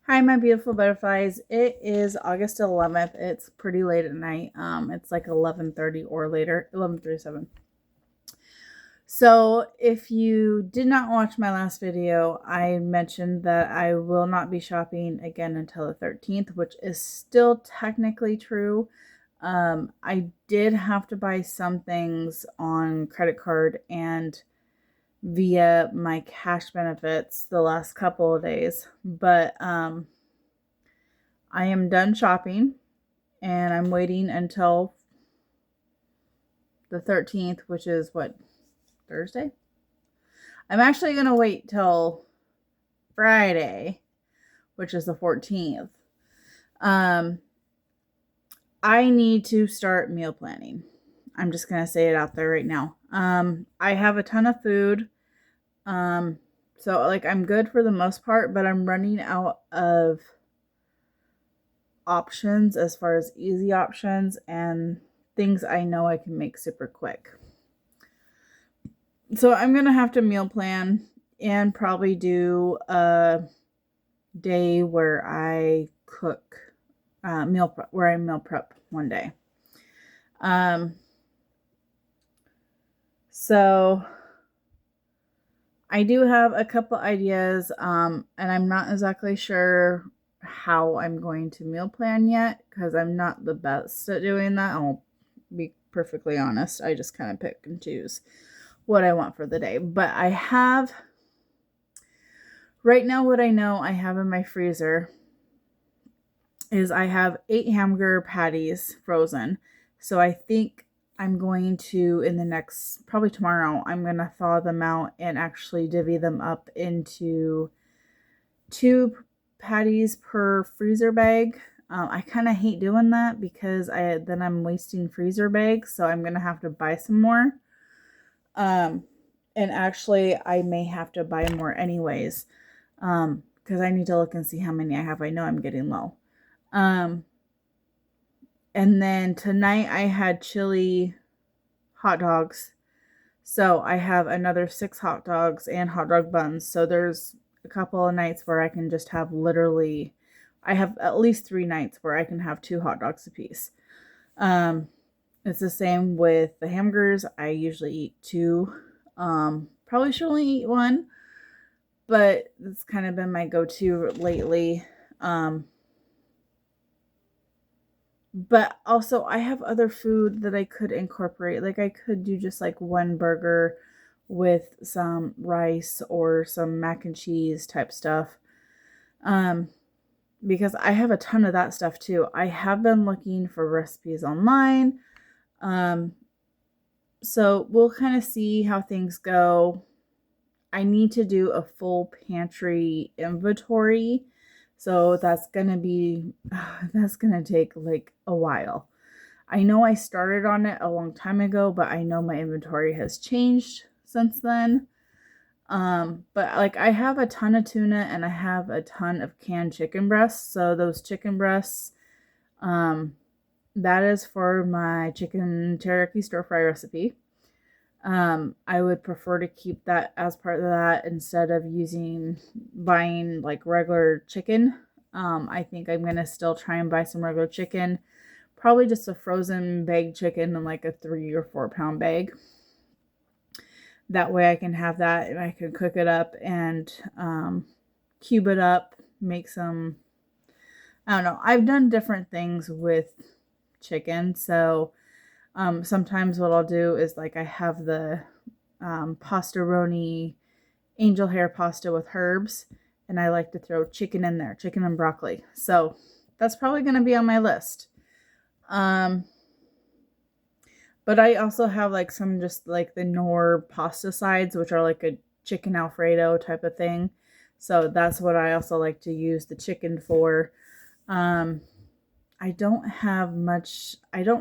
Hi, my beautiful butterflies. It is August 11th. It's pretty late at night. It's like 11:30 or later, 11:37. So, if you did not watch my last video, I mentioned that I will not be shopping again until the 13th, which is still technically true. I did have to buy some things on credit card and via my cash benefits the last couple of days, but I am done shopping and I'm waiting until the 13th, which is what, Thursday? I'm actually going to wait till Friday, which is the 14th. Um, I need to start meal planning. I'm just going to say it out there right now. I have a ton of food. So like I'm good for the most part, but I'm running out of options as far as easy options and things I know I can make super quick. So I'm going to have to meal plan and probably do a day where I cook where I meal prep one day. Um so I do have a couple ideas, and I'm not exactly sure how I'm going to meal plan yet because I'm not the best at doing that. I'll be perfectly honest. I just kind of pick and choose what I want for the day. But I have, right now, what I know I have in my freezer is I have 8 hamburger patties frozen. So I think I'm going to, in the next, probably tomorrow, I'm going to thaw them out and actually divvy them up into 2 patties per freezer bag. I kind of hate doing that because then I'm wasting freezer bags, so I'm gonna have to buy some more. Um, and actually, I may have to buy more anyways, because I need to look and see how many I have. I know I'm getting low. Um, and then tonight I had chili hot dogs. So I have another 6 hot dogs and hot dog buns. So there's a couple of nights where I can just have literally, I have at least 3 nights where I can have 2 hot dogs a piece. Um, it's the same with the hamburgers. I usually eat 2. Probably should only eat 1, but it's kind of been my go-to lately. Um, but also I have other food that I could incorporate. Like I could do just like one burger with some rice or some mac and cheese type stuff. Um, because I have a ton of that stuff too. I have been looking for recipes online. Um, so we'll kind of see how things go. I need to do a full pantry inventory. So that's going to take like a while. I know I started on it a long time ago, but I know my inventory has changed since then. But like I have a ton of tuna and I have a ton of canned chicken breasts. So those chicken breasts, um, that is for my chicken teriyaki stir fry recipe. I would prefer to keep that as part of that instead of buying like regular chicken. I think I'm gonna still try and buy some regular chicken, probably just a frozen baked chicken in like a 3 or 4 pound bag. That way I can have that and I can cook it up and cube it up, make some. I don't know. I've done different things with chicken, so sometimes what I'll do is like I have the pastaroni angel hair pasta with herbs, and I like to throw chicken in there, chicken and broccoli. So that's probably going to be on my list. Um, but I also have like some just like the Knorr pasta sides, which are like a chicken Alfredo type of thing. So that's what I also like to use the chicken for. Um, I don't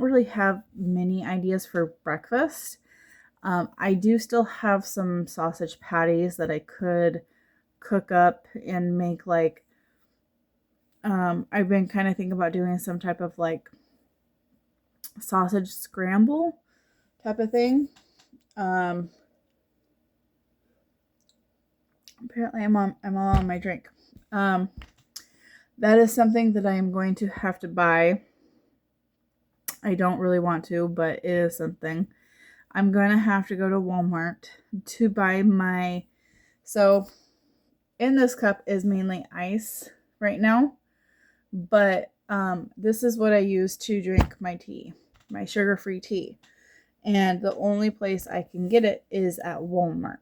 really have many ideas for breakfast. I do still have some sausage patties that I could cook up and make like, I've been kind of thinking about doing some type of like sausage scramble type of thing. Um, Apparently I'm all on my drink. Um, that is something that I am going to have to buy. I don't really want to, but it is something. I'm going to have to go to Walmart to buy my. So, in this cup is mainly ice right now, but this is what I use to drink my tea, my sugar-free tea. And the only place I can get it is at Walmart.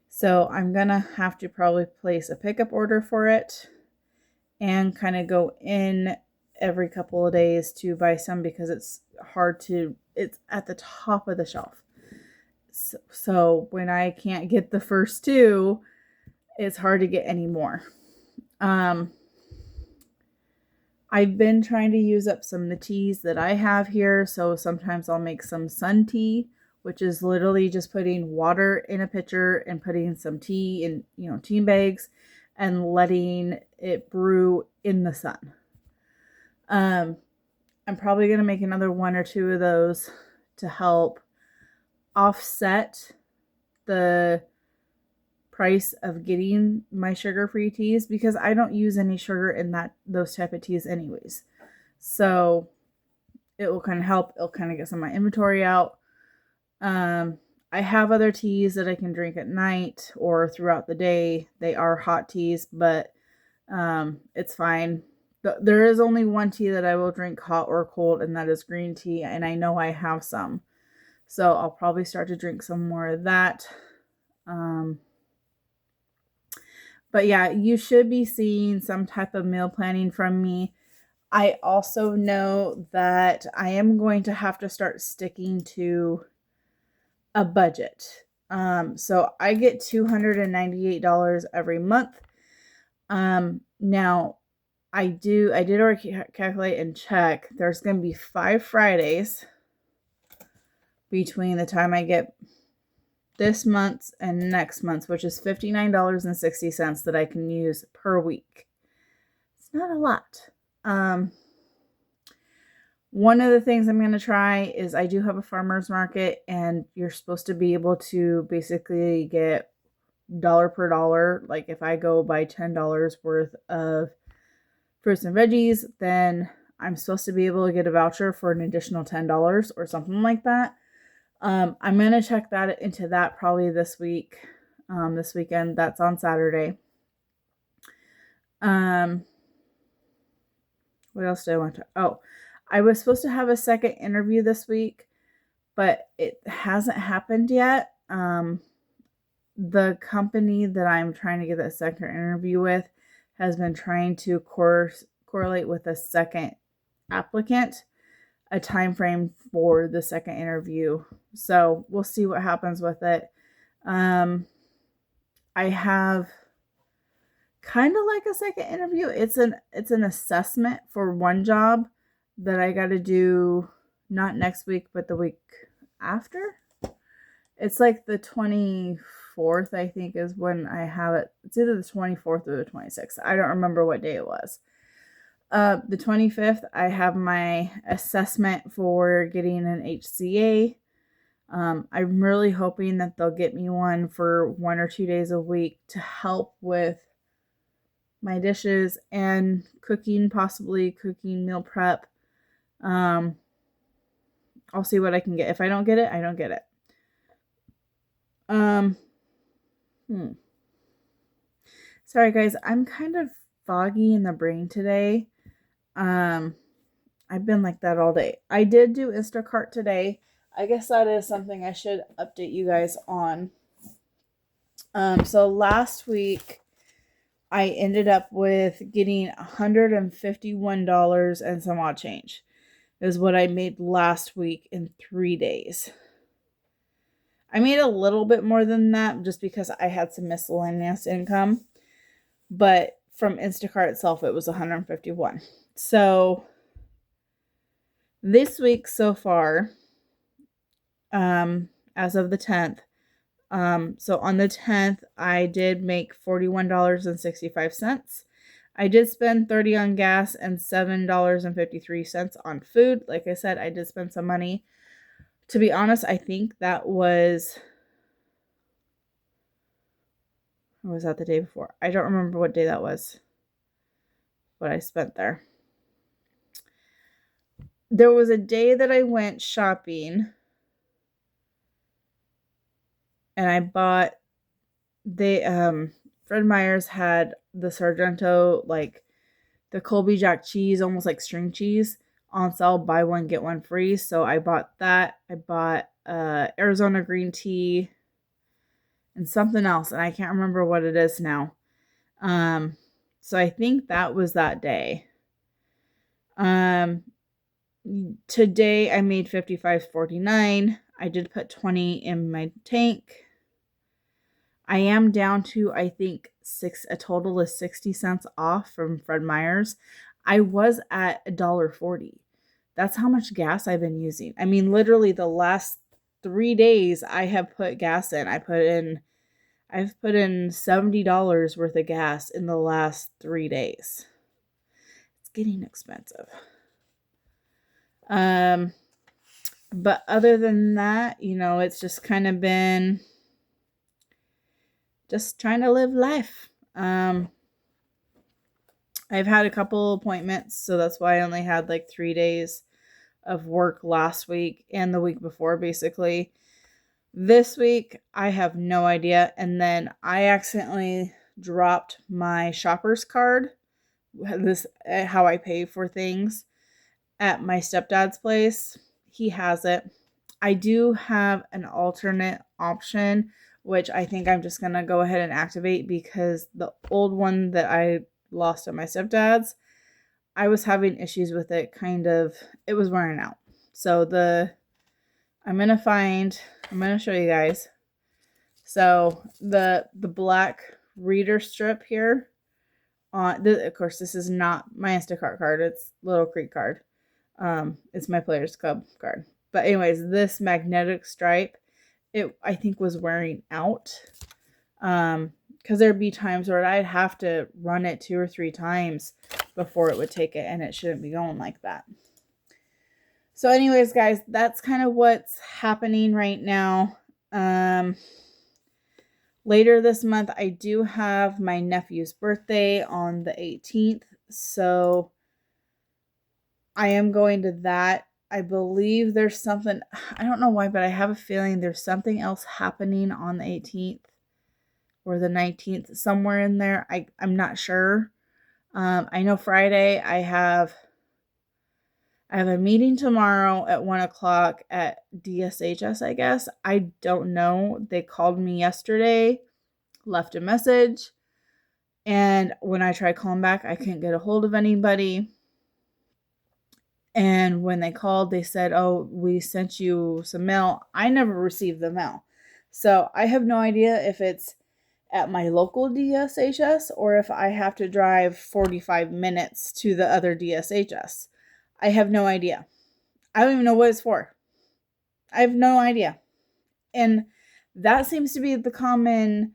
So I'm going to have to probably place a pickup order for it and kind of go in every couple of days to buy some because it's at the top of the shelf. So when I can't get the first two, it's hard to get any more. I've been trying to use up some of the teas that I have here. So sometimes I'll make some sun tea, which is literally just putting water in a pitcher and putting some tea in, tea bags and letting it brew in the sun. I'm probably going to make another one or two of those to help offset the price of getting my sugar-free teas because I don't use any sugar in those type of teas anyways. So it will kind of help. It'll kind of get some of my inventory out. I have other teas that I can drink at night or throughout the day. They are hot teas, but it's fine. There is only one tea that I will drink hot or cold, and that is green tea, and I know I have some. So I'll probably start to drink some more of that. But yeah, you should be seeing some type of meal planning from me. I also know that I am going to have to start sticking to a budget. So I get $298 every month. Now I did already calculate and check. There's going to be 5 Fridays between the time I get this month's and next month's, which is $59.60 that I can use per week. It's not a lot. One of the things I'm going to try is I do have a farmer's market, and you're supposed to be able to basically get dollar per dollar. Like if I go buy $10 worth of fruits and veggies, then I'm supposed to be able to get a voucher for an additional $10 or something like that. I'm going to check into that probably this week, this weekend. That's on Saturday. What else did I want to? Oh, I was supposed to have a second interview this week, but it hasn't happened yet. The company that I'm trying to get that second interview with has been trying to correlate with a second applicant, a time frame for the second interview. So we'll see what happens with it. I have kind of like a second interview. It's an assessment for one job that I got to do not next week, but the week after. It's like the 24th, I think, is when I have it. It's either the 24th or the 26th. I don't remember what day it was. The 25th, I have my assessment for getting an HCA. I'm really hoping that they'll get me one for 1 or 2 days a week to help with my dishes and possibly cooking, meal prep. I'll see what I can get. If I don't get it, I don't get it. Sorry guys, I'm kind of foggy in the brain today. I've been like that all day. I did do Instacart today. I guess that is something I should update you guys on. So last week I ended up with getting $151 and some odd change. Is what I made last week in 3 days. I made a little bit more than that just because I had some miscellaneous income. But from Instacart itself, it was 151. So this week so far, as of the 10th, so on the 10th, I did make $41.65. I did spend $30 on gas and $7.53 on food. Like I said, I did spend some money. To be honest, I think that was... Or was that the day before? I don't remember what day that was. what I spent there. There was a day that I went shopping and I bought Fred Meyer's had the Sargento, like the Colby Jack cheese, almost like string cheese, on sale, buy one get one free. So I bought that. I bought Arizona green tea and something else, and I can't remember what it is now. So I think that was that day. Today I made $55.49. I did put 20 in my tank. I am down to, I think, a total of 60 cents off from Fred Meyer's. I was at $1.40. That's how much gas I've been using. I mean, literally the last 3 days I have put gas in. I've put in $70 worth of gas in the last 3 days. It's getting expensive. But other than that, it's just kind of been just trying to live life. I've had a couple appointments, so that's why I only had like 3 days of work last week and the week before, basically. This week, I have no idea. And then I accidentally dropped my shopper's card, how I pay for things, at my stepdad's place. He has it. I do have an alternate option, which I think I'm just going to go ahead and activate, because the old one that I lost at my stepdad's, I was having issues with it. It was wearing out. So I'm going to show you guys. So the black reader strip here, of course, this is not my Instacart card. It's Little Creek card. It's my Players Club card. But anyways, this magnetic stripe, I think was wearing out. Because there'd be times where I'd have to run it 2 or 3 times before it would take it, and it shouldn't be going like that. So anyways, guys, that's kind of what's happening right now. Later this month, I do have my nephew's birthday on the 18th. So I am going to that. I believe there's something, I don't know why, but I have a feeling there's something else happening on the 18th or the 19th, somewhere in there. I'm not sure. I know Friday I have a meeting tomorrow at 1:00 at DSHS, I guess. I don't know. They called me yesterday, left a message, and when I tried calling back, I couldn't get a hold of anybody. And when they called, they said, "Oh, we sent you some mail." I never received the mail. So I have no idea if it's at my local DSHS or if I have to drive 45 minutes to the other DSHS. I have no idea. I don't even know what it's for. I have no idea. And that seems to be the common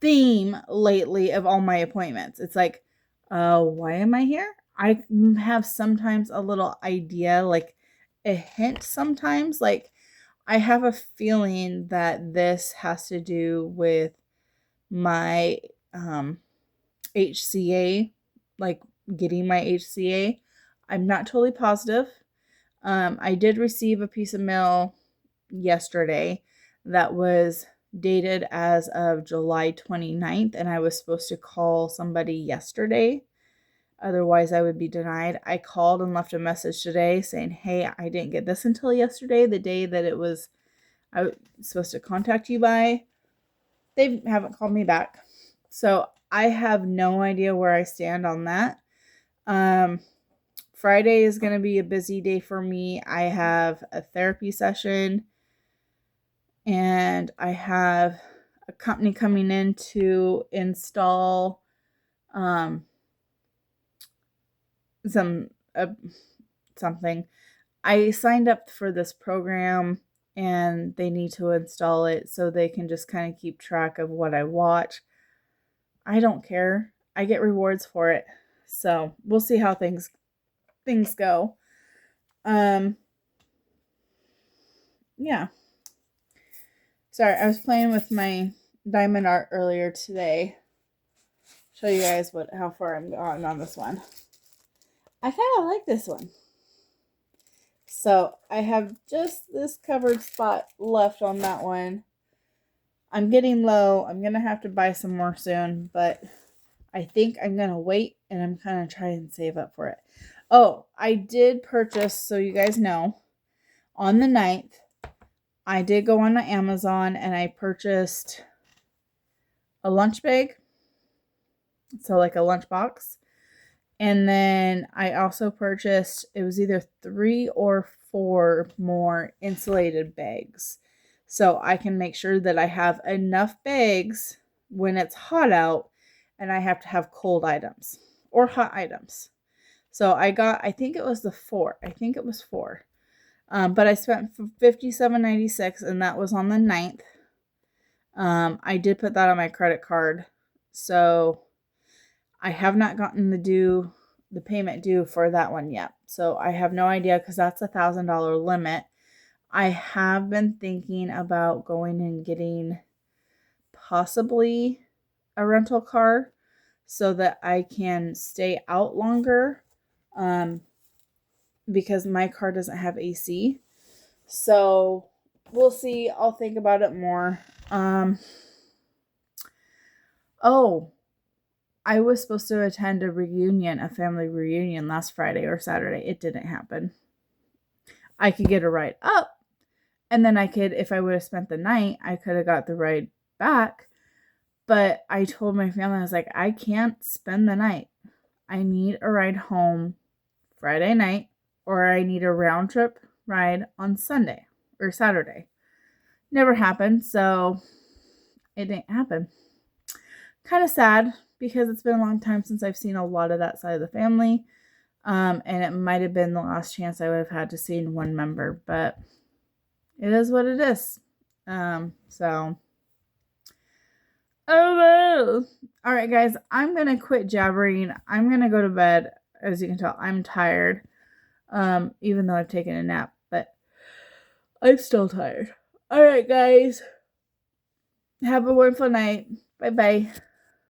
theme lately of all my appointments. It's like, why am I here? I have sometimes a little idea, like a hint sometimes. Like, I have a feeling that this has to do with my HCA, like getting my HCA. I'm not totally positive. I did receive a piece of mail yesterday that was dated as of July 29th, and I was supposed to call somebody yesterday. Otherwise, I would be denied. I called and left a message today saying, "Hey, I didn't get this until yesterday, the day that I was supposed to contact you by." They haven't called me back. So I have no idea where I stand on that. Friday is going to be a busy day for me. I have a therapy session, and I have a company coming in to install something. I signed up for this program, and they need to install it so they can just kind of keep track of what I watch. I don't care. I get rewards for it. So we'll see how things go. Yeah. Sorry, I was playing with my diamond art earlier today. show you guys how far I'm gone on this one. I kind of like this one. So I have just this covered spot left on that one. I'm getting low. I'm going to have to buy some more soon, but I think I'm going to wait and I'm going to try and save up for it. Oh, I did purchase, so you guys know, on the 9th, I did go on Amazon and I purchased a lunch bag. So like a lunch box. And then I also purchased, it was either 3 or 4 more insulated bags. So I can make sure that I have enough bags when it's hot out and I have to have cold items or hot items. So I think it was 4. I think it was 4. But I spent $57.96 and that was on the 9th. I did put that on my credit card. So I have not gotten the payment due for that one yet. So I have no idea because that's $1,000 limit. I have been thinking about going and getting possibly a rental car so that I can stay out longer. Because my car doesn't have AC. So we'll see. I'll think about it more. Oh, I was supposed to attend a family reunion last Friday or Saturday. It didn't happen. I could get a ride up, and then if I would have spent the night, I could have got the ride back. But I told my family, I was like, I can't spend the night. I need a ride home Friday night, or I need a round trip ride on Sunday or Saturday. Never happened, so it didn't happen. Kind of sad because it's been a long time since I've seen a lot of that side of the family. And it might have been the last chance I would have had to see one member, but it is what it is. So, oh well. All right, guys, I'm going to quit jabbering. I'm going to go to bed. As you can tell, I'm tired. Even though I've taken a nap, but I'm still tired. All right, guys. Have a wonderful night. Bye-bye.